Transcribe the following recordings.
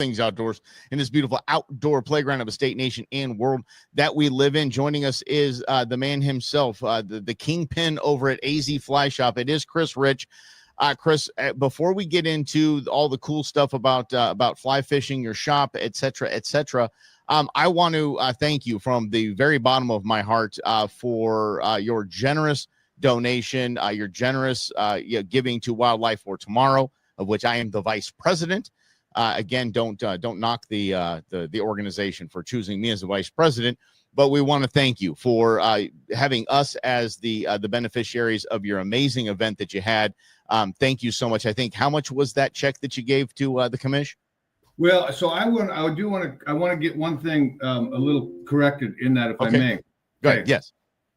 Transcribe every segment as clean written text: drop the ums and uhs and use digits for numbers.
things outdoors in this beautiful outdoor playground of a state, nation, and world that we live in. Joining us is the man himself, the kingpin over at AZ Fly Shop. It is Chris Rich. Chris, before we get into all the cool stuff about fly fishing, your shop, et cetera, I want to thank you from the very bottom of my heart for your generous donation, your generous giving to Wildlife for Tomorrow, of which I am the vice president. Again, don't knock the organization for choosing me as the vice president, but we want to thank you for having us as the beneficiaries of your amazing event that you had. Thank you so much. I think, how much was that check that you gave to the commish? Well, so I want to get one thing a little corrected in that, if I may. Go ahead. Yes.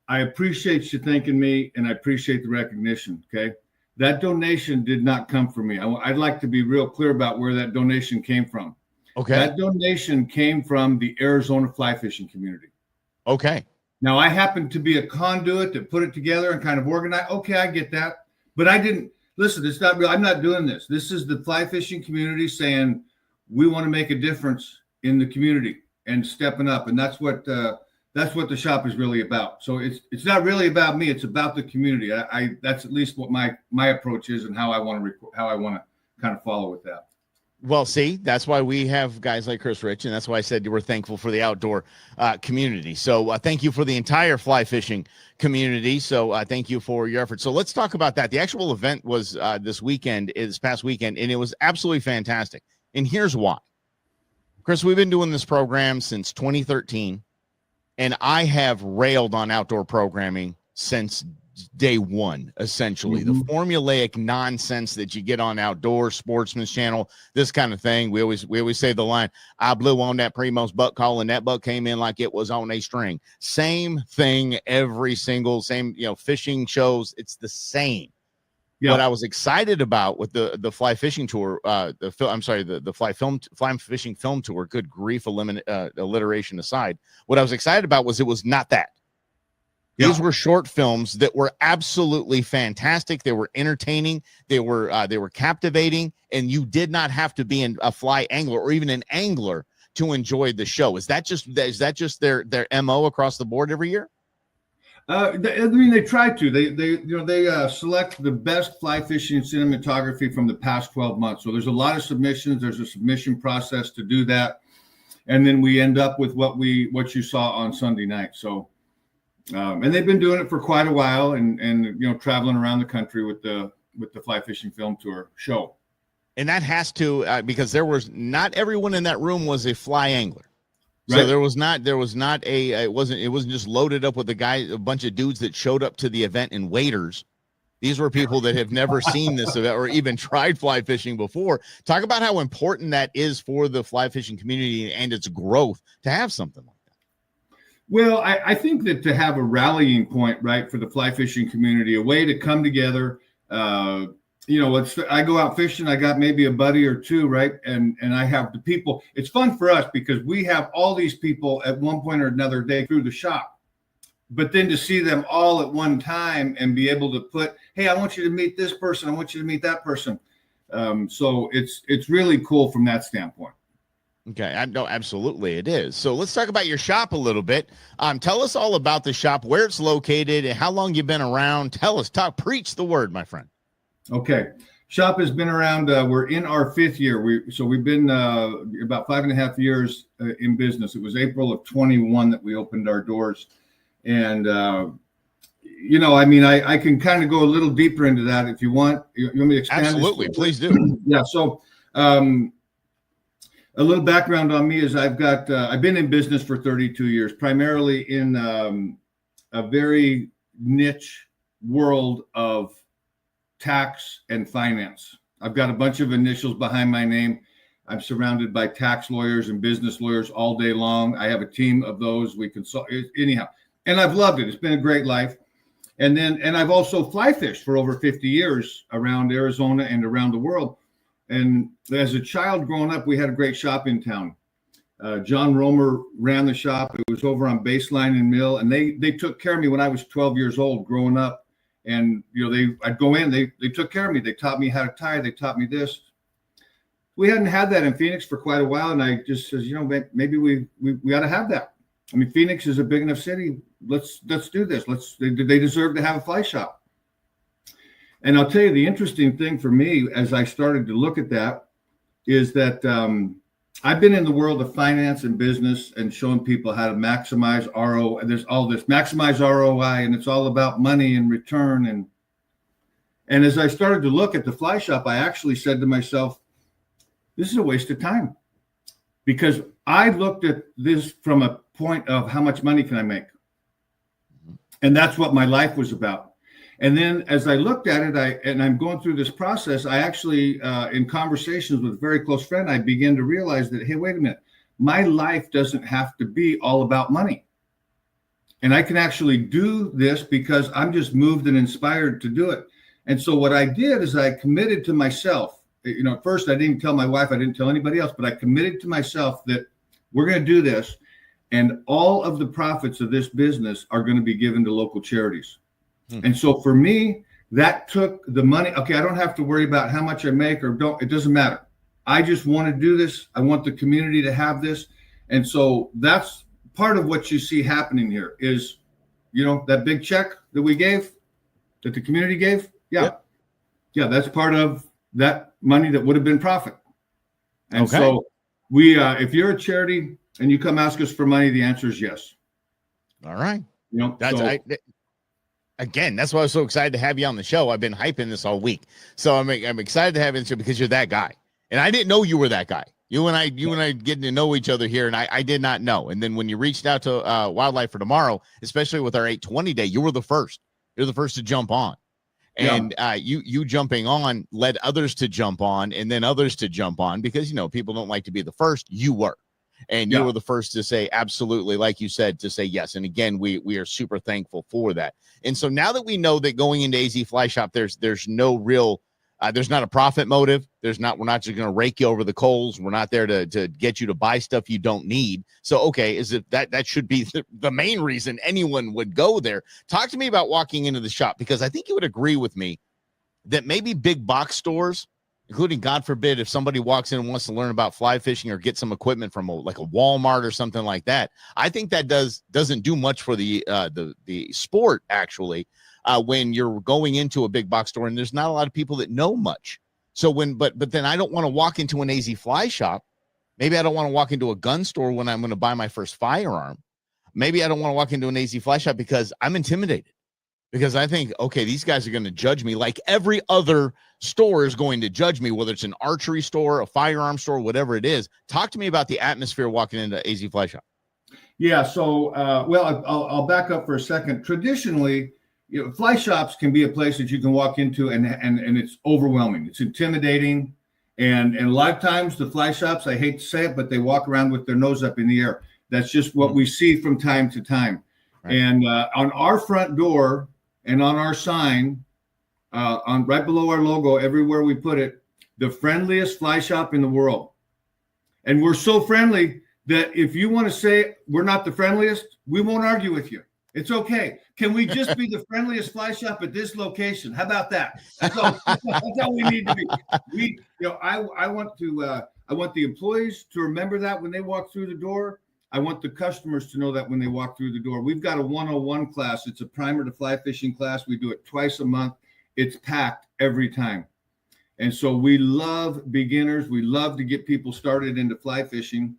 I appreciate you thanking me, and I appreciate the recognition. Okay. That donation did not come from me. I'd like to be real clear about where that donation came from. Okay. That donation came from the Arizona fly fishing community. Okay. Now, I happen to be a conduit that put it together and kind of organize. Okay, I get that. But I didn't. Listen, it's not real. I'm not doing this. This is the fly fishing community saying we want to make a difference in the community and stepping up. And that's what the shop is really about. So it's not really about me. It's about the community. That's at least what my approach is, and how I want to kind of follow with that. Well, see, that's why we have guys like Chris Rich, and that's why I said we're thankful for the outdoor community. So thank you for the entire fly fishing community. So thank you for your efforts. So let's talk about that. The actual event was this past weekend, and it was absolutely fantastic. And here's why. Chris, we've been doing this program since 2013, and I have railed on outdoor programming since day one, essentially. The formulaic nonsense that you get on Outdoor Sportsman's Channel, this kind of thing. We always say the line, I blew on that Primos buck call and that buck came in like it was on a string. Same thing every single fishing shows. It's the same. Yeah. What I was excited about with the fly fishing tour, the fly fishing film tour, good grief, alliteration aside, what I was excited about was it was not that. These were short films that were absolutely fantastic. They were entertaining. They were captivating, and you did not have to be a fly angler or even an angler to enjoy the show. Is that just their MO across the board every year? They try to. They select the best fly fishing cinematography from the past 12 months. So there's a lot of submissions. There's a submission process to do that, and then we end up with what you saw on Sunday night. So. And they've been doing it for quite a while, and traveling around the country with the fly fishing film tour show. And that has to because not everyone in that room was a fly angler. Right. So it wasn't just loaded up with a bunch of dudes that showed up to the event in waders. These were people that have never seen this event or even tried fly fishing before. Talk about how important that is for the fly fishing community and its growth to have something like that. Well, I think that to have a rallying point, right, for the fly fishing community, a way to come together. I go out fishing. I got maybe a buddy or two, right, and I have the people. It's fun for us because we have all these people at one point or another day through the shop. But then to see them all at one time and be able to put, hey, I want you to meet this person. I want you to meet that person. So it's really cool from that standpoint. Okay, no, absolutely it is. So let's talk about your shop a little bit. Tell us all about the shop, where it's located, and how long you've been around. Preach the word, my friend. Okay, shop has been around. We're in our 5th year. We've been about 5.5 years in business. It was April of 21 that we opened our doors, and I can kind of go a little deeper into that if you want. You want me to expand? Absolutely, please do. Yeah. So. A little background on me is I've been in business for 32 years, primarily in a very niche world of tax and finance. I've got a bunch of initials behind my name. I'm surrounded by tax lawyers and business lawyers all day long. I have a team of those. We consult anyhow, and I've loved it. It's been a great life. And I've also fly fished for over 50 years around Arizona and around the world. And as a child growing up, we had a great shop in town. John Romer ran the shop. It was over on Baseline and Mill, and they took care of me when I was 12 years old growing up. And I'd go in, they took care of me. They taught me how to tie. They taught me this. we hadn't had that in Phoenix for quite a while. And I just says, you know, maybe we ought to have that. I mean, Phoenix is a big enough city. Let's do this. They deserve to have a fly shop. And I'll tell you, the interesting thing for me as I started to look at that is that I've been in the world of finance and business and showing people how to maximize ROI. There's all this maximize ROI, and it's all about money and return. And as I started to look at the fly shop, I actually said to myself, this is a waste of time, because I looked at this from a point of how much money can I make? And that's what my life was about. And then as I looked at it, I'm going through this process, I actually, in conversations with a very close friend, I began to realize that, hey, wait a minute, my life doesn't have to be all about money. And I can actually do this because I'm just moved and inspired to do it. And so what I did is I committed to myself, you know, at first I didn't tell my wife, I didn't tell anybody else, but I committed to myself that we're going to do this. And all of the profits of this business are going to be given to local charities. And so for me, that took the money. Okay, I don't have to worry about how much I make or don't. It doesn't matter. I just want to do this. I want the community to have this. And so that's part of what you see happening here is, you know, that big check that we gave, that the community gave. Yeah. Yep. Yeah, that's part of that money that would have been profit. And so we, if you're a charity and you come ask us for money, the answer is yes. All right. You know, again, that's why I was so excited to have you on the show. I've been hyping this all week. So I'm excited to have you because you're that guy. And I didn't know you were that guy. You and I getting to know each other here, and I did not know. And then when you reached out to Wildlife for Tomorrow, especially with our 820 day, you were the first. You're the first to jump on. And you jumping on led others to jump on, and then others to jump on, because, you know, people don't like to be the first. You were. And you were the first to say, absolutely, like you said, to say yes. And again, we are super thankful for that. And so now that we know that going into AZ Fly Shop, there's no real, there's not a profit motive. We're not just going to rake you over the coals. We're not there to get you to buy stuff you don't need. So, okay, is it that should be the main reason anyone would go there? Talk to me about walking into the shop, because I think you would agree with me that maybe big box stores, including, God forbid, if somebody walks in and wants to learn about fly fishing or get some equipment from like a Walmart or something like that, I think that doesn't do much for the sport, actually, when you're going into a big box store and there's not a lot of people that know much. So but then I don't want to walk into an AZ Fly Shop. Maybe I don't want to walk into a gun store when I'm going to buy my first firearm. Maybe I don't want to walk into an AZ Fly Shop because I'm intimidated. Because I think, okay, these guys are going to judge me like every other store is going to judge me, whether it's an archery store, a firearm store, whatever it is. Talk to me about the atmosphere walking into AZ Fly Shop. Yeah, so, well, I'll back up for a second. Traditionally, you know, fly shops can be a place that you can walk into and it's overwhelming. It's intimidating. And a lot of times the fly shops, I hate to say it, but they walk around with their nose up in the air. That's just what we see from time to time. Right. And on our front door, and on our sign, on right below our logo, everywhere we put it, the friendliest fly shop in the world. And we're so friendly that if you want to say we're not the friendliest, we won't argue with you. It's okay. Can we just be the friendliest fly shop at this location? How about that? That's all we need to be. I want the employees to remember that when they walk through the door. I want the customers to know that when they walk through the door. We've got a 101 class. It's a primer to fly fishing class. We do it twice a month. It's packed every time. And so we love beginners. We love to get people started into fly fishing.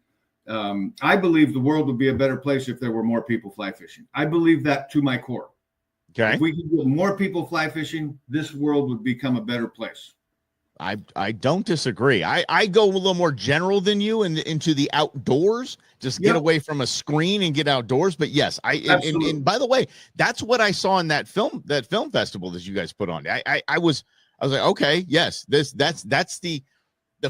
I believe the world would be a better place if there were more people fly fishing. I believe that to my core. Okay. If we could get more people fly fishing, this world would become a better place. I don't disagree. I go a little more general than you into the outdoors. Just get away from a screen and get outdoors. But yes, and by the way, that's what I saw in that film festival that you guys put on. I was like, okay, yes, that's the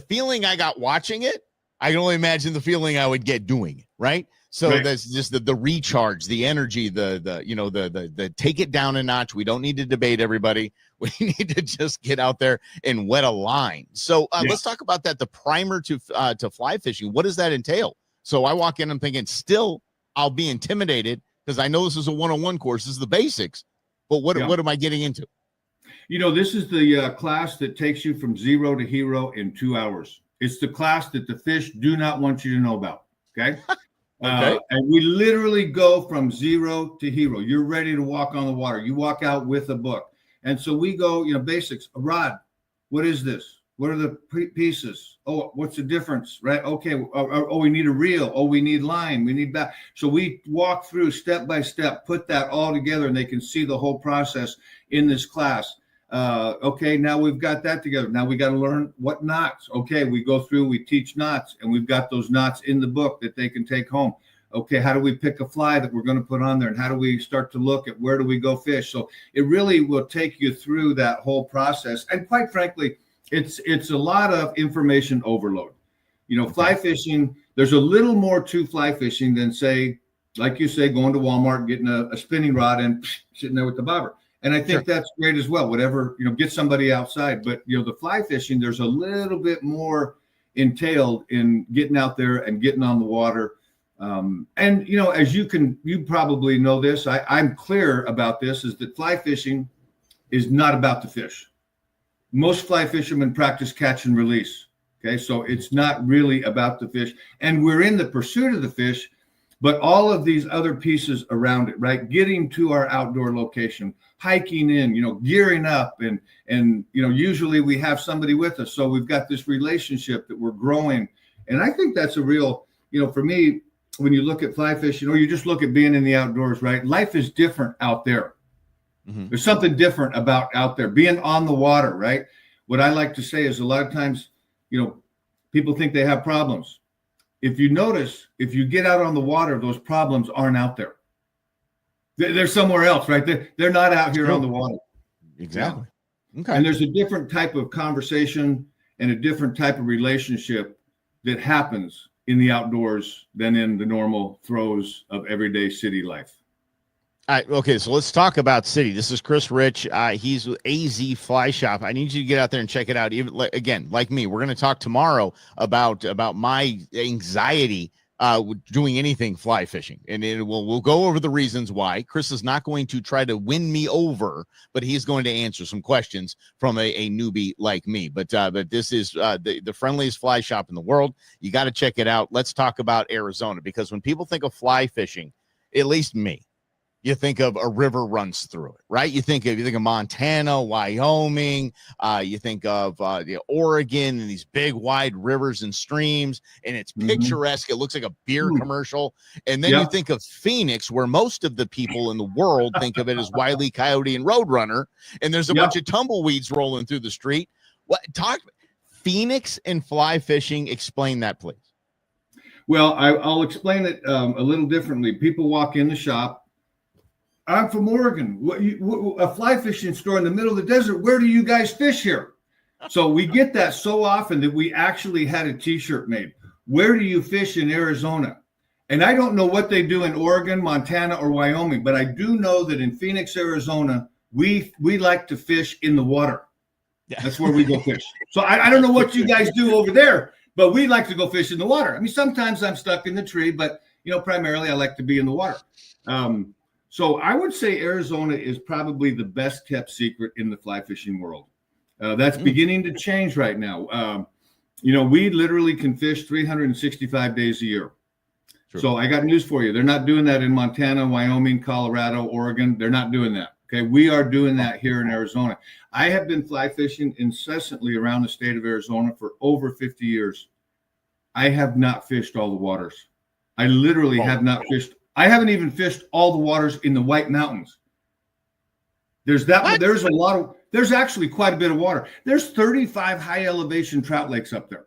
feeling I got watching it. I can only imagine the feeling I would get doing it, right? So that's just the recharge, the energy, the take it down a notch. We don't need to debate everybody. We need to just get out there and wet a line. So let's talk about that. The primer to fly fishing. What does that entail? So I walk in, I'm thinking, still, I'll be intimidated because I know this is a 101 course. This is the basics. But what am I getting into? You know, this is the class that takes you from zero to hero in 2 hours. It's the class that the fish do not want you to know about. Okay. Okay. And we literally go from zero to hero. You're ready to walk on the water. You walk out with a book. And so we go, basics. A rod. What is this? What are the pieces? Oh, what's the difference? Right. Okay. Oh, we need a reel. Oh, we need line. We need back. So we walk through step by step, put that all together, and they can see the whole process in this class. Okay, now we've got that together. Now we got to learn what knots. Okay, we go through, we teach knots, and we've got those knots in the book that they can take home. Okay, how do we pick a fly that we're going to put on there, and how do we start to look at where do we go fish? So it really will take you through that whole process. And quite frankly, it's a lot of information overload. Fly fishing, there's a little more to fly fishing than, say, like you say, going to Walmart, getting a spinning rod and sitting there with the bobber. And I think that's great as well. Whatever, get somebody outside. But, the fly fishing, there's a little bit more entailed in getting out there and getting on the water. And, as you probably know this, I'm clear about this, is that fly fishing is not about the fish. Most fly fishermen practice catch and release. Okay. So it's not really about the fish. And we're in the pursuit of the fish, but all of these other pieces around it, right? Getting to our outdoor location, hiking in, gearing up, and usually we have somebody with us. So we've got this relationship that we're growing. And I think that's a real, for me, when you look at fly fishing or you just look at being in the outdoors, right? Life is different out there. Mm-hmm. There's something different about out there, being on the water, right? What I like to say is a lot of times, people think they have problems. If you notice, if you get out on the water, those problems aren't out there. They're somewhere else, right? They're not out here on the water. Exactly. Yeah. Okay. And there's a different type of conversation and a different type of relationship that happens in the outdoors than in the normal throes of everyday city life. All right, okay, so let's talk about city. This is Chris Rich. He's with AZ Fly Shop. I need you to get out there and check it out. Even again, like me, we're going to talk tomorrow about my anxiety doing anything fly fishing, and we'll go over the reasons why. Chris is not going to try to win me over, but he's going to answer some questions from a newbie like me. But this is the friendliest fly shop in the world. You got to check it out. Let's talk about Arizona, because when people think of fly fishing, at least me, you think of a river runs through it, right? You think of Montana, Wyoming, you think of Oregon and these big wide rivers and streams, and it's picturesque. It looks like a beer commercial. And then you think of Phoenix, where most of the people in the world think of it as Wile E. Coyote and Roadrunner, and there's a bunch of tumbleweeds rolling through the street. Phoenix and fly fishing? Explain that, please. Well, I'll explain it a little differently. People walk in the shop. I'm from Oregon. A fly fishing store in the middle of the desert. Where do you guys fish here? So we get that so often that we actually had a T-shirt made. Where do you fish in Arizona? And I don't know what they do in Oregon, Montana, or Wyoming, but I do know that in Phoenix, Arizona, we like to fish in the water. That's where we go fish. So I don't know what you guys do over there, but we like to go fish in the water. I mean, sometimes I'm stuck in the tree, but primarily I like to be in the water. So I would say Arizona is probably the best kept secret in the fly fishing world. That's beginning to change right now. We literally can fish 365 days a year. Sure. So I got news for you. They're not doing that in Montana, Wyoming, Colorado, Oregon. They're not doing that. Okay. We are doing that here in Arizona. I have been fly fishing incessantly around the state of Arizona for over 50 years. I have not fished all the waters. I literally have not fished. I haven't even fished all the waters in the White Mountains. There's actually quite a bit of water. There's 35 high elevation trout lakes up there.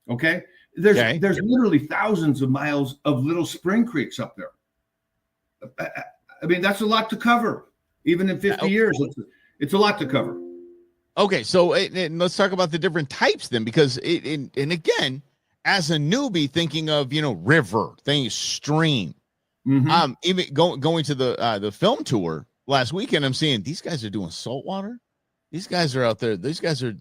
Okay. There's literally thousands of miles of little spring creeks up there. I mean, that's a lot to cover. Even in 50 years, it's a lot to cover. Okay. So let's talk about the different types then, because and again, as a newbie thinking of, river, stream, even going to the film tour last weekend, I'm seeing these guys are doing saltwater. These guys are out there. These guys are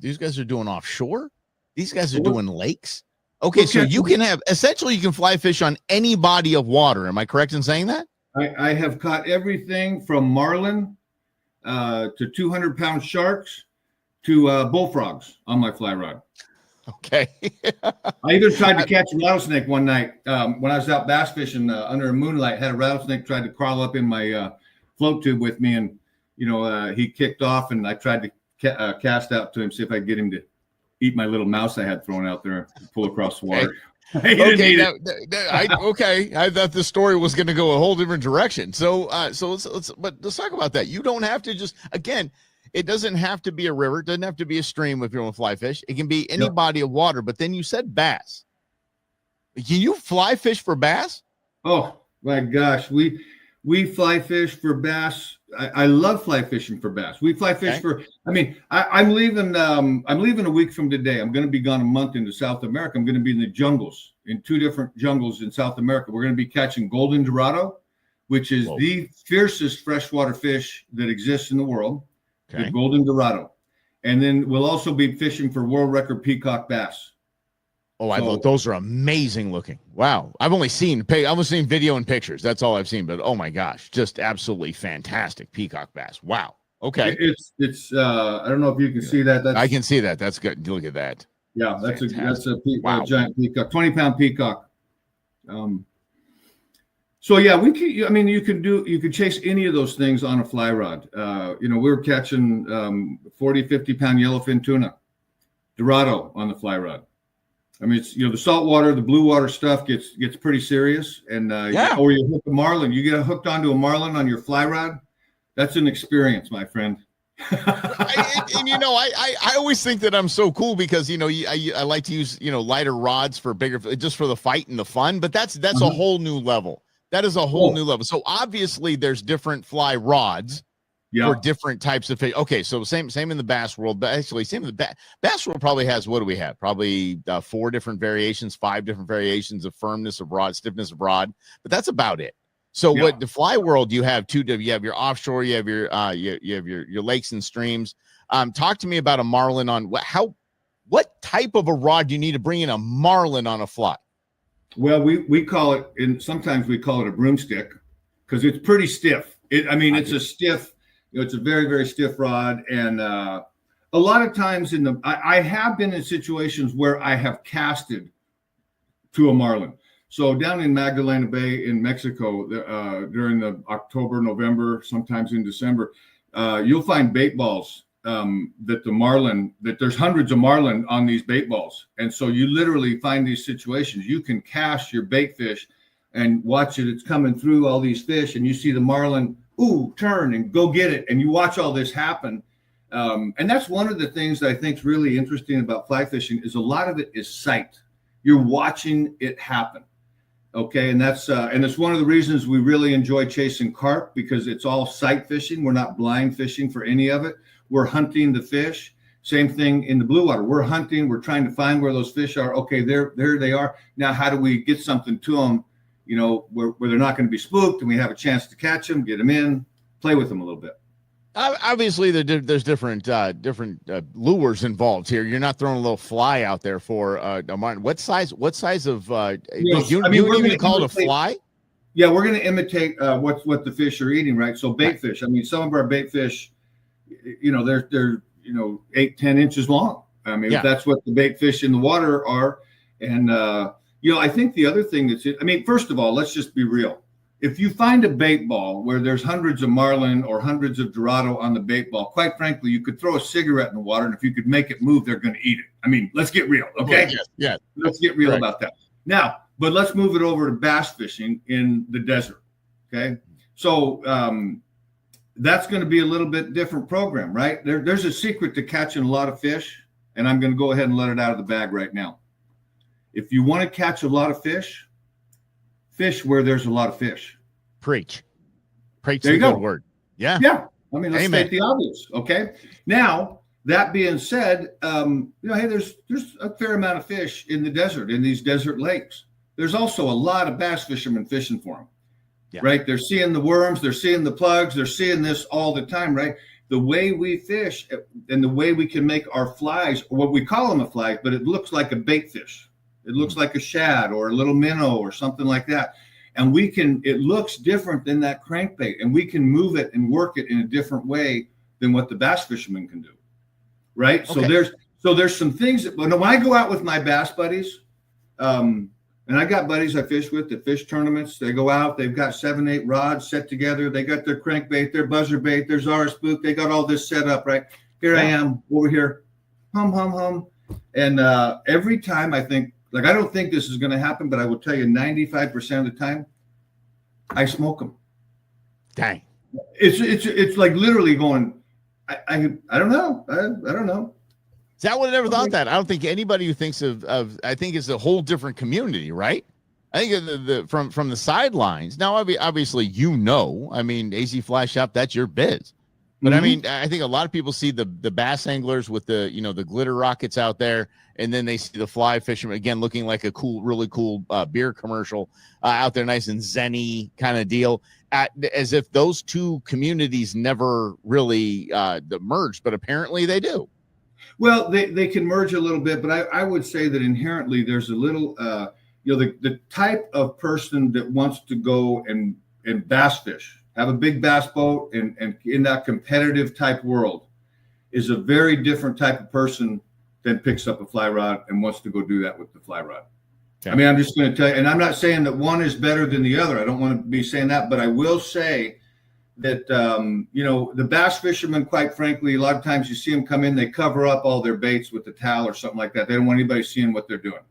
doing offshore. These guys are doing lakes. Okay, so you can fly fish on any body of water. Am I correct in saying that? I have caught everything from marlin to 200-pound sharks to bullfrogs on my fly rod. Okay. I even tried to catch a rattlesnake one night when I was out bass fishing under a moonlight. Had a rattlesnake tried to crawl up in my float tube with me, and he kicked off, and I tried to cast out to him, see if I could get him to eat my little mouse I had thrown out there, and pull across the water. Okay, I thought the story was going to go a whole different direction. So let's talk about that. You don't have to just, again, it doesn't have to be a river. It doesn't have to be a stream if you want to fly fish. It can be any body of water. But then you said bass. Can you fly fish for bass? Oh my gosh, we fly fish for bass. I love fly fishing for bass. We fly fish for. I mean, I'm leaving. I'm leaving a week from today. I'm going to be gone a month into South America. I'm going to be in the jungles, in 2 different jungles in South America. We're going to be catching golden dorado, which is the fiercest freshwater fish that exists in the world. The golden dorado, and then we'll also be fishing for world record peacock bass. Oh, I love those. Are amazing looking. Wow, I've only seen video and pictures. That's all I've seen. But oh my gosh, just absolutely fantastic peacock bass. Wow. Okay. It's I don't know if you can see that. I can see that. That's good. Look at that. Yeah, that's a giant peacock, 20-pound peacock. So yeah, you could chase any of those things on a fly rod. We were catching 40, 50-pound yellowfin tuna, dorado on the fly rod. I mean, it's the saltwater, the blue water stuff gets pretty serious, and or you hook a marlin. You get hooked onto a marlin on your fly rod. That's an experience, my friend. I always think that I'm so cool because I like to use lighter rods for bigger, just for the fight and the fun. But that's a whole new level. That is a whole new level. So obviously there's different fly rods for different types of fish. Okay, so same in the bass world, but actually same in the bass world probably has, what do we have? Probably 4 different variations, 5 different variations of firmness of rod, stiffness of rod, but that's about it. So what the fly world, you have you have your offshore, you have your your lakes and streams. Talk to me about a marlin on what type of a rod do you need to bring in a marlin on a fly? Well, we call it, and sometimes we call it a broomstick because it's pretty stiff. It's a stiff, it's a very, very stiff rod. And a lot of times I have been in situations where I have casted to a marlin. So down in Magdalena Bay in Mexico, during the October, November, sometimes in December, you'll find bait balls that there's hundreds of marlin on these bait balls. And so you literally find these situations. You can cast your bait fish and watch it. It's coming through all these fish, and you see the marlin, turn and go get it. And you watch all this happen. And that's one of the things that I think is really interesting about fly fishing is a lot of it is sight. You're watching it happen. Okay. And that's one of the reasons we really enjoy chasing carp, because it's all sight fishing. We're not blind fishing for any of it. We're hunting the fish. Same thing in the blue water. We're hunting. We're trying to find where those fish are. Okay, there they are. Now, how do we get something to them, where they're not going to be spooked, and we have a chance to catch them, get them in, play with them a little bit. Obviously, there's different lures involved here. You're not throwing a little fly out there for a marlin. What size of? We're going to call it a fly. Yeah, we're going to imitate what the fish are eating, right? So bait fish. I mean, some of our bait fish, they're 8-10 inches long. I mean, that's what the bait fish in the water are. And I think the other thing first of all, let's just be real. If you find a bait ball where there's hundreds of marlin or hundreds of dorado on the bait ball, quite frankly, you could throw a cigarette in the water, and if you could make it move, they're going to eat it. I mean, let's get real, okay? Yeah. Let's get real about that. Now, but let's move it over to bass fishing in the desert, okay? So that's going to be a little bit different program, right? There's a secret to catching a lot of fish, and I'm going to go ahead and let it out of the bag right now. If you want to catch a lot of fish where there's a lot of fish. Preach there you a go. Good word. Yeah. I mean, let's state the obvious. Okay. Now, that being said, hey, there's a fair amount of fish in the desert, in these desert lakes. There's also a lot of bass fishermen fishing for them, right? They're seeing the worms, they're seeing the plugs, they're seeing this all the time, right? The way we fish and the way we can make our flies, or what we call them a fly, but it looks like a bait fish. It looks like a shad or a little minnow or something like that. And it looks different than that crankbait, and we can move it and work it in a different way than what the bass fishermen can do. Right. Okay. So there's some things that when I go out with my bass buddies, and I got buddies I fish with that fish tournaments. They go out, they've got 7, 8 rods set together. They got their crankbait, their buzzer bait, their Zara spook. They got all this set up, right? Here I am over here, hum, hum, hum. And every time I think, like, I don't think this is going to happen, but I will tell you 95% of the time, I smoke them. Dang. It's like literally going, I don't know. I don't know. See, I would have never thought that. I don't think anybody who thinks of I think it's a whole different community, right? I think from the sidelines. Now, obviously, I mean, AZ Fly Shop, that's your biz. But I mean, I think a lot of people see the bass anglers with the glitter rockets out there, and then they see the fly fishermen again looking like a really cool beer commercial out there, nice and zenny kind of deal, as if those two communities never really merged, but apparently they do. Well, they can merge a little bit, but I would say that inherently there's a little, the type of person that wants to go and bass fish, have a big bass boat, and in that competitive type world is a very different type of person than picks up a fly rod and wants to go do that with the fly rod. Okay. I mean, I'm just going to tell you, and I'm not saying that one is better than the other. I don't want to be saying that, but I will say that, the bass fishermen, quite frankly, a lot of times you see them come in, they cover up all their baits with a towel or something like that. They don't want anybody seeing what they're doing,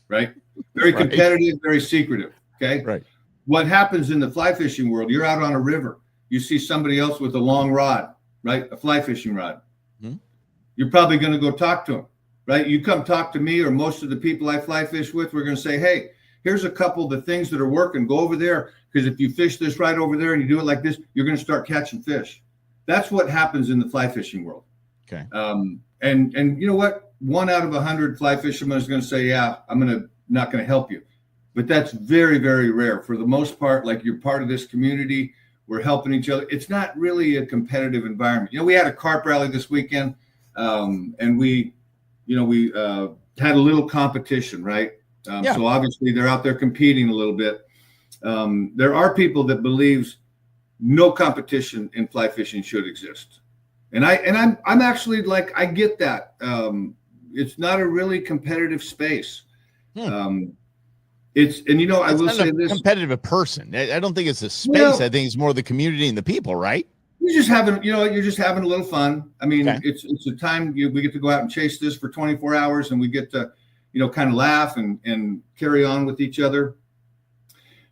right? Very competitive, very secretive, okay? Right. What happens in the fly fishing world, you're out on a river, you see somebody else with a long rod, right? A fly fishing rod. Mm-hmm. You're probably going to go talk to them, right? You come talk to me or most of the people I fly fish with, we're going to say, hey, here's a couple of the things that are working. Go over there. Because if you fish this right over there and you do it like this, you're going to start catching fish. That's what happens in the fly fishing world. Okay. And you know what? 1 out of 100 fly fishermen is going to say, yeah, not going to help you. But that's very, very rare. For the most part, like, you're part of this community. We're helping each other. It's not really a competitive environment. We had a carp rally this weekend, and we had a little competition, right? So obviously they're out there competing a little bit. There are people that believes no competition in fly fishing should exist. And I'm actually, like, I get that. It's not a really competitive space. It's I will say this, competitive a person. I don't think it's a space. I think it's more the community and the people, right? You're just having a little fun. I mean, it's a time we get to go out and chase this for 24 hours and we get to, kind of laugh and carry on with each other.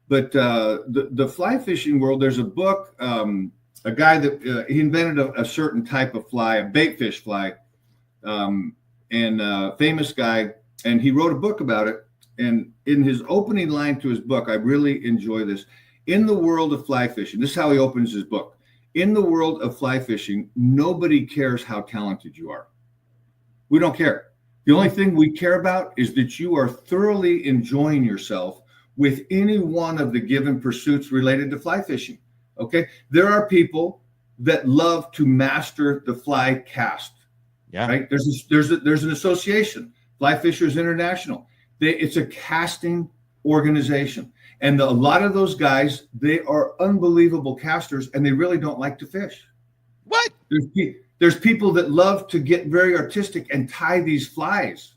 But the fly fishing world, there's a book, a guy that he invented a certain type of fly, a bait fish fly, and famous guy, and he wrote a book about it. And in his opening line to his book, I really enjoy this. In the world of fly fishing, this is how he opens his book. In the world of fly fishing, nobody cares how talented you are. We don't care. The only thing we care about is that you are thoroughly enjoying yourself with any one of the given pursuits related to fly fishing. Okay. There are people that love to master the fly cast. Yeah. Right. There's an association, Fly Fishers International. It's a casting organization. And a lot of those guys, they are unbelievable casters and they really don't like to fish. What? There's people that love to get very artistic and tie these flies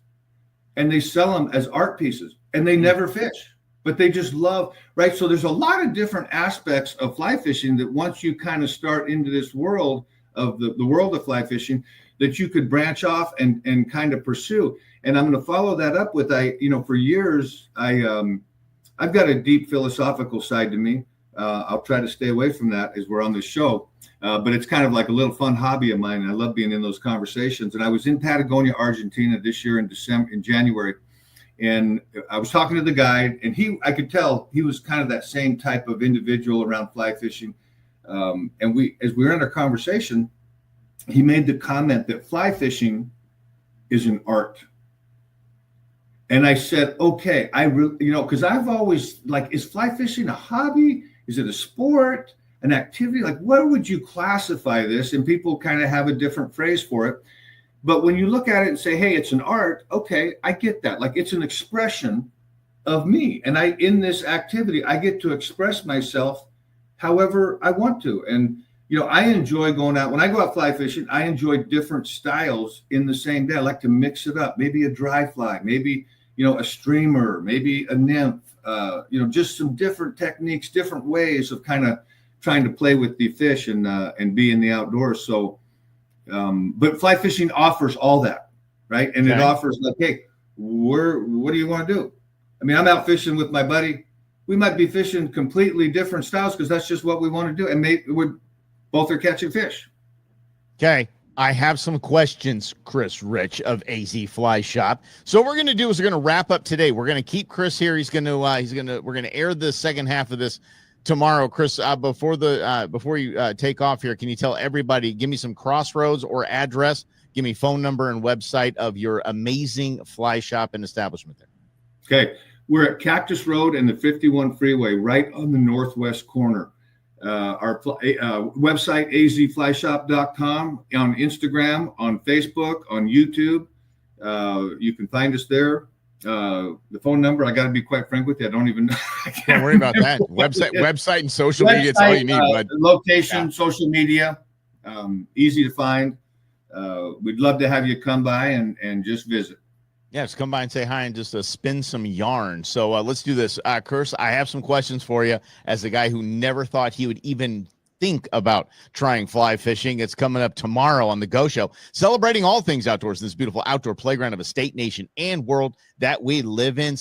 and they sell them as art pieces and they never fish, but they just love, right? So there's a lot of different aspects of fly fishing that once you kind of start into this world of the world of fly fishing, that you could branch off and kind of pursue. And I'm going to follow that up with, for years, I've got a deep philosophical side to me. I'll try to stay away from that as we're on this show. But it's kind of like a little fun hobby of mine. I love being in those conversations. And I was in Patagonia, Argentina this year in January. And I was talking to the guide, and I could tell he was kind of that same type of individual around fly fishing. And as we were in our conversation, he made the comment that fly fishing is an art. And I said, okay, because I've always, like, is fly fishing a hobby? Is it a sport, an activity? Like, what would you classify this? And people kind of have a different phrase for it. But when you look at it and say, hey, it's an art, okay, I get that. Like, it's an expression of me. And in this activity, I get to express myself however I want to. And I enjoy going out. When I go out fly fishing, I enjoy different styles in the same day. I like to mix it up. Maybe a dry fly, maybe, a streamer, maybe a nymph, just some different techniques, different ways of kind of trying to play with the fish and be in the outdoors. So, but fly fishing offers all that, right? And it offers like, hey, what do you want to do? I mean, I'm out fishing with my buddy. We might be fishing completely different styles because that's just what we want to do. And we're both are catching fish. Okay. I have some questions, Chris Rich of AZ Fly Shop. So what we're going to do is we're going to wrap up today. We're going to keep Chris here. We're going to air the second half of this tomorrow. Chris, before you take off here, can you tell everybody, give me some crossroads or address, give me phone number and website of your amazing fly shop and establishment there. Okay. We're at Cactus Road and the 51 freeway, right on the northwest corner. Our website, azflyshop.com, on Instagram, on Facebook, on YouTube. You can find us there. The phone number, I got to be quite frank with you, I don't even know. Don't worry about that. Website and social media, it's all you need. Bud. Location, social media, easy to find. We'd love to have you come by and just visit. Yeah, just come by and say hi and just spin some yarn. So let's do this. Chris, I have some questions for you as a guy who never thought he would even think about trying fly fishing. It's coming up tomorrow on The Go Show, celebrating all things outdoors in this beautiful outdoor playground of a state, nation, and world that we live in.